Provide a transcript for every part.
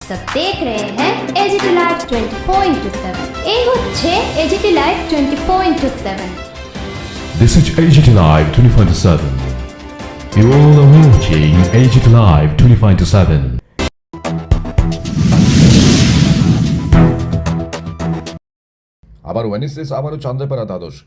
सब देख रहे हैं एजीटी लाइव 24/7। ये হচ্ছে AGT live 24/7। This is AGT Live 24/7. You all are watching AGT Live 24/7. আবার ওয়েনেসডেস আবারও চান্দ্রাপাড়া দ্বাদশ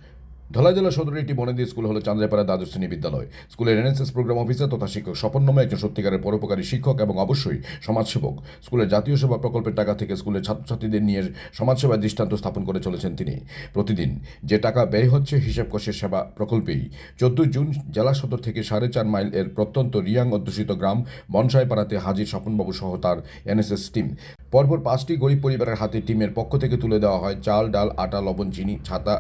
ধলাই জেলা সদরের একটি বনেদি স্কুল হলো চান্দ্রাপাড়া দ্বাদশ শ্রেণী বিদ্যালয়। স্কুলের এনএসএস প্রোগ্রাম অফিসার তথা শিক্ষক স্বপন নামে একজন সত্যিকারের পরোপকারী শিক্ষক এবং অবশ্যই সমাজসেবক। স্কুলের জাতীয় সেবা প্রকল্পের টাকা থেকে স্কুলের ছাত্রছাত্রীদের নিয়ে সমাজসেবার দৃষ্টান্ত স্থাপন করে চলেছেন তিনি। প্রতিদিন যে টাকা ব্যয় হচ্ছে হিসাব কষে সেবা প্রকল্পেই 14 জুন জেলা সদর থেকে 4.5 মাইল এর প্রত্যন্ত রিয়াং অধ্যুষিত গ্রাম বনসাইপাড়াতে হাজির স্বপনবাবু সহ তার এনএসএস টিম। পরপর 5টি গরিব পরিবারের হাতে টিমের পক্ষ থেকে তুলে দেওয়া হয় চাল, ডাল, আটা, লবণ, চিনি, ছাতা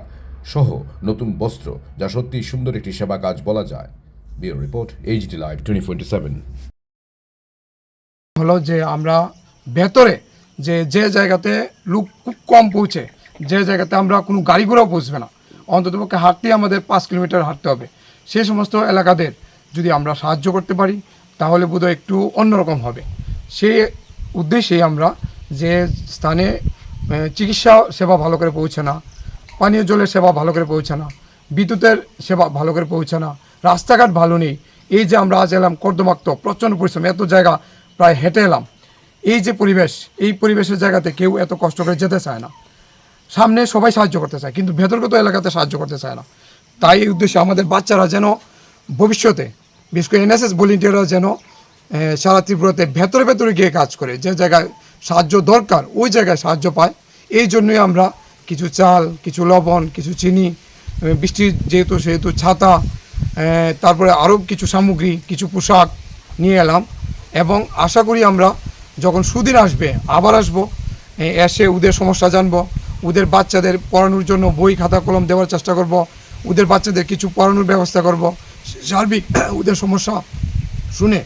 সহ নতুন বস্ত্র, যা সত্যি সুন্দর একটি সেবা কাজ বলা যায়। Bureau report, AGT live 24/7। হলো যে আমরা ভেতরে যে জায়গাতে লোক খুব কম পৌঁছে, যে জায়গাতে আমরা কোনো গাড়ি ঘোড়াও পৌঁছবে না, অন্ততপক্ষে হাঁটতেই আমাদের 5 কিলোমিটার হাঁটতে হবে, সেই সমস্ত এলাকাদের যদি আমরা সাহায্য করতে পারি তাহলে বোধহয় একটু অন্যরকম হবে। সেই উদ্দেশ্যেই আমরা যে স্থানে চিকিৎসা সেবা ভালো করে পৌঁছে না, পানীয় জলের সেবা ভালো করে পৌঁছে না, বিদ্যুতের সেবা ভালো করে পৌঁছে না, রাস্তাঘাট ভালো নেই, এই যে আমরা আজ এলাম কর্দমাক্ত প্রচণ্ড পরিশ্রম, এত জায়গা প্রায় হেঁটে এলাম, এই যে পরিবেশ, এই পরিবেশের জায়গাতে কেউ এত কষ্ট করে যেতে চায় না। সামনে সবাই সাহায্য করতে চায় কিন্তু ভেতরগত এলাকাতে সাহায্য করতে চায় না। তাই এই উদ্দেশ্যে আমাদের বাচ্চারা যেন ভবিষ্যতে, বিশেষ করে এনএসএস ভলেন্টিয়াররা যেন সারা ত্রিপুরাতে ভেতরে গিয়ে কাজ করে, যে জায়গায় সাহায্য দরকার ওই জায়গায় সাহায্য পায়। এই জন্যই আমরা কিছু চাল, কিছু লবণ, কিছু চিনি, বৃষ্টি সেহেতু ছাতা, তারপরে আরও কিছু সামগ্রী, কিছু পোশাক নিয়ে এলাম এবং আশা করি আমরা যখন সুদিন আসবে আবার আসবো, এসে ওদের সমস্যা জানবো, ওদের বাচ্চাদের পড়ানোর জন্য বই, খাতা, কলম দেওয়ার চেষ্টা করব, ওদের বাচ্চাদের কিছু পড়ানোর ব্যবস্থা করব, সার্বিক ওদের সমস্যা শুনে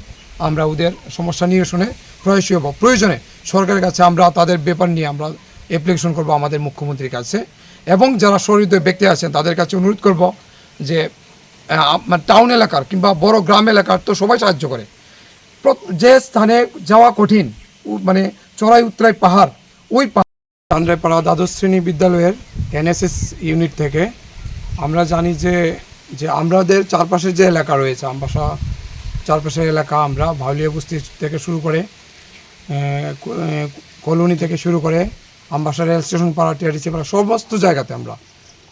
আমরা ওদের সমস্যা নিয়ে শুনে প্রয়াসী হব। প্রয়োজনে সরকারের কাছে আমরা তাদের ব্যাপার নিয়ে আমরা অ্যাপ্লিকেশন করব আমাদের মুখ্যমন্ত্রীর কাছে, এবং যারা সহৃদয় ব্যক্তি আছেন তাদের কাছে অনুরোধ করব যে টাউন এলাকার কিংবা বড় গ্রাম এলাকার তো সবাই সাহায্য করে, যে স্থানে যাওয়া কঠিন, মানে চড়াই উতরাই পাহাড়, ওই চান্দ্রাপাড়া দ্বাদশ শ্রেণী বিদ্যালয়ের এনএসএস ইউনিট থেকে আমরা জানি যে আমাদের চারপাশের যে এলাকা রয়েছে, আমবাসা চারপাশের এলাকা, আমরা ভাউলিয়া বস্তি থেকে শুরু করে কলোনি থেকে শুরু করে আমবাসা রেল স্টেশন পাড়া, টিআরটিসি পাড়া, সমস্ত জায়গাতে আমরা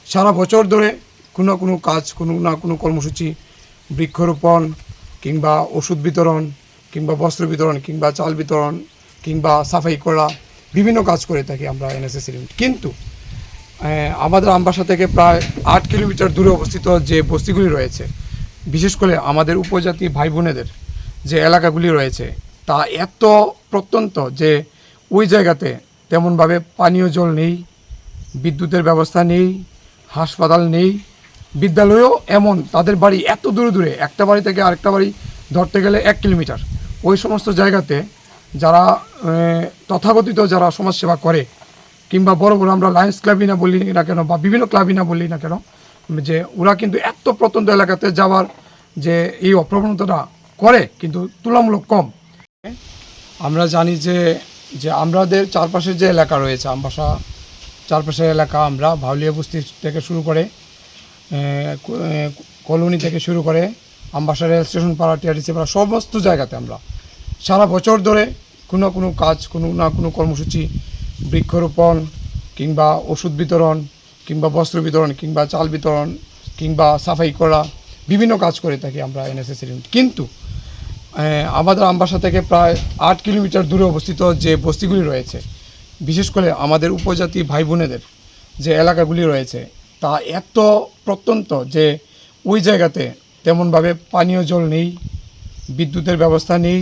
সারা বছর ধরে কোনো না কোনো কাজ, কোনো না কোনো কর্মসূচি, বৃক্ষরোপণ কিংবা ওষুধ বিতরণ কিংবা বস্ত্র বিতরণ কিংবা চাল বিতরণ কিংবা সাফাই করা, বিভিন্ন কাজ করে থাকি আমরা এনএসএস ইউনিট। কিন্তু আমাদের আমবাসা থেকে প্রায় 8 কিলোমিটার দূরে অবস্থিত যে বস্তিগুলি রয়েছে, বিশেষ করে আমাদের উপজাতি ভাই বোনেদের যে এলাকাগুলি রয়েছে, তা এত প্রত্যন্ত যে ওই জায়গাতে তেমনভাবে পানীয় জল নেই, বিদ্যুতের ব্যবস্থা নেই, হাসপাতাল নেই, বিদ্যালয়েও এমন, তাদের বাড়ি এত দূরে, একটা বাড়ি থেকে আরেকটা বাড়ি ধরতে গেলে 1 কিলোমিটার। ওই সমস্ত জায়গাতে যারা তথাকথিত যারা সমাজসেবা করে কিংবা বড় আমরা লায়ন্স ক্লাবই না বলি না কেন বা বিভিন্ন ক্লাবই না বলি না কেন, যে ওরা কিন্তু এত প্রত্যন্ত এলাকাতে যাওয়ার যে এই অপ্রবণতাটা করে কিন্তু তুলনামূলক কম। আমরা জানি যে আমাদের চারপাশের যে এলাকা রয়েছে, আমবাসা চারপাশের এলাকা, আমরা ভাউলিয়া বস্তি থেকে শুরু করে কলোনি থেকে শুরু করে আমবাসা রেল স্টেশন পাড়া, টিআরটিসি পাড়া, সমস্ত জায়গাতে আমরা সারা বছর ধরে কোনো না কোনো কাজ, কোনো না কোনো কর্মসূচি, বৃক্ষরোপণ কিংবা ওষুধ বিতরণ কিংবা বস্ত্র বিতরণ কিংবা চাল বিতরণ কিংবা সাফাই করা, বিভিন্ন কাজ করে থাকি আমরা এনএসএস ইউনিট। কিন্তু আমাদের আমবাসা থেকে প্রায় 8 কিলোমিটার দূরে অবস্থিত যে বস্তিগুলি রয়েছে, বিশেষ করে আমাদের উপজাতি ভাই বোনেদের যে এলাকাগুলি রয়েছে, তা এত প্রত্যন্ত যে ওই জায়গাতে তেমনভাবে পানীয় জল নেই, বিদ্যুতের ব্যবস্থা নেই,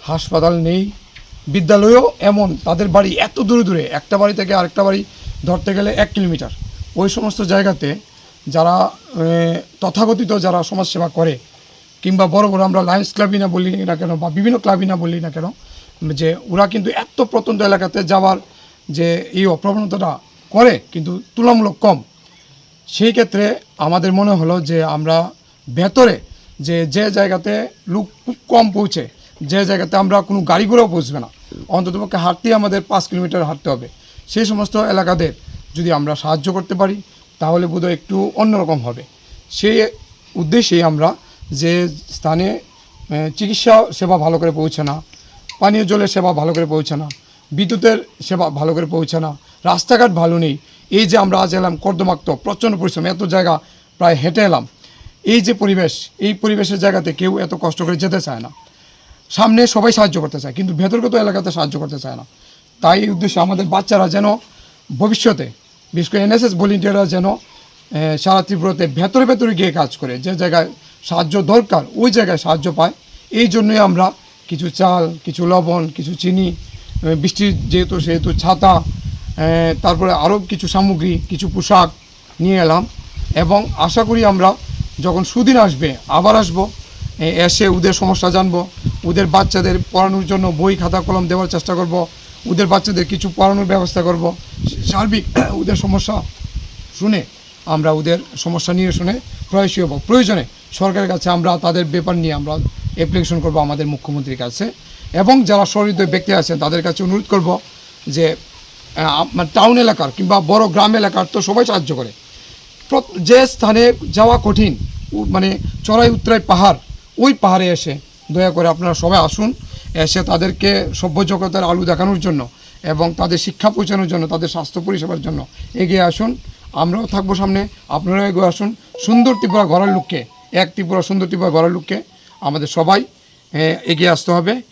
হাসপাতাল নেই, বিদ্যালয়েও এমন, তাদের বাড়ি এত দূরে, একটা বাড়ি থেকে আরেকটা বাড়ি ধরতে গেলে 1 কিলোমিটার। ওই সমস্ত জায়গাতে যারা তথাকথিত যারা সমাজসেবা করে কিংবা বড় আমরা লায়ন্স ক্লাবই না বলি না কেন বা বিভিন্ন ক্লাবই না বলি না কেন, যে ওরা কিন্তু এত প্রত্যন্ত এলাকাতে যাওয়ার যে এই অপ্রবণতাটা করে কিন্তু তুলনামূলক কম। সেই ক্ষেত্রে আমাদের মনে হলো যে আমরা ভেতরে যে জায়গাতে লোক খুব কম পৌঁছে, যে জায়গাতে আমরা কোনো গাড়ি ঘোড়াও পৌঁছবে না, অন্ততপক্ষে হাঁটতেই আমাদের 5 কিলোমিটার হাঁটতে হবে। সেই সমস্ত এলাকাদের যদি আমরা সাহায্য করতে পারি তাহলে বোধহয় একটু অন্যরকম হবে। সেই উদ্দেশ্যেই আমরা যে স্থানে চিকিৎসা সেবা ভালো করে পৌঁছে না, পানীয় জলের সেবা ভালো করে পৌঁছে না, বিদ্যুতের সেবা ভালো করে পৌঁছে না, রাস্তাঘাট ভালো নেই, এই যে আমরা আজ এলাম কর্দমাক্ত প্রচণ্ড পরিশ্রম, এত জায়গা প্রায় হেঁটে এলাম, এই যে পরিবেশ, এই পরিবেশের জায়গাতে কেউ এত কষ্ট করে যেতে চায় না। সামনে সবাই সাহায্য করতে চায় কিন্তু ভেতরগত এলাকাতে সাহায্য করতে চায় না। তাই এই উদ্দেশ্যে আমাদের বাচ্চারা যেন ভবিষ্যতে, বিশেষ করে এনএসএস ভলেন্টিয়াররা যেন সারা ত্রিপুরাতে ভেতরে ভেতরে গিয়ে কাজ করে, যে জায়গায় সাহায্য দরকার ওই জায়গায় সাহায্য পায়। এই জন্যই আমরা কিছু চাল, কিছু লবণ, কিছু চিনি, বৃষ্টির সেহেতু ছাতা, তারপরে আরও কিছু সামগ্রী, কিছু পোশাক নিয়ে এলাম এবং আশা করি আমরা যখন সুদিন আসবে আবার আসবো, এসে ওদের সমস্যা জানবো, ওদের বাচ্চাদের পড়ানোর জন্য বই খাতা কলম দেওয়ার চেষ্টা করব, ওদের বাচ্চাদের কিছু পড়ানোর ব্যবস্থা করব, সার্বিক ওদের সমস্যা শুনে আমরা ওদের সমস্যা নিয়ে শুনে প্রয়াসী হব। প্রয়োজনে সরকারের কাছে আমরা তাদের ব্যাপার নিয়ে আমরা অ্যাপ্লিকেশন করব আমাদের মুখ্যমন্ত্রীর কাছে, এবং যারা সহৃদয় ব্যক্তি আছেন তাদের কাছে অনুরোধ করব যে টাউন এলাকার কিংবা বড় গ্রাম এলাকার তো সবাই সাহায্য করে, যে স্থানে যাওয়া কঠিন মানে চড়াই উত্তরাই পাহাড়, ওই পাহাড়ে এসে দয়া করে আপনারা সবাই আসুন, এসে তাদেরকে সভ্য জগতের আলু দেখানোর জন্য এবং তাদের শিক্ষা পৌঁছানোর জন্য, তাদের স্বাস্থ্য পরিষেবার জন্য এগিয়ে আসুন। আমরাও থাকবো সামনে, আপনারাও এগিয়ে আসুন। সুন্দর ত্রিপুরা গড়ার লক্ষ্যে, এক ত্রিপুরা সুন্দর ত্রিপুরা গড়ার লক্ষ্যে আমাদের সবাই এগিয়ে আসতে হবে।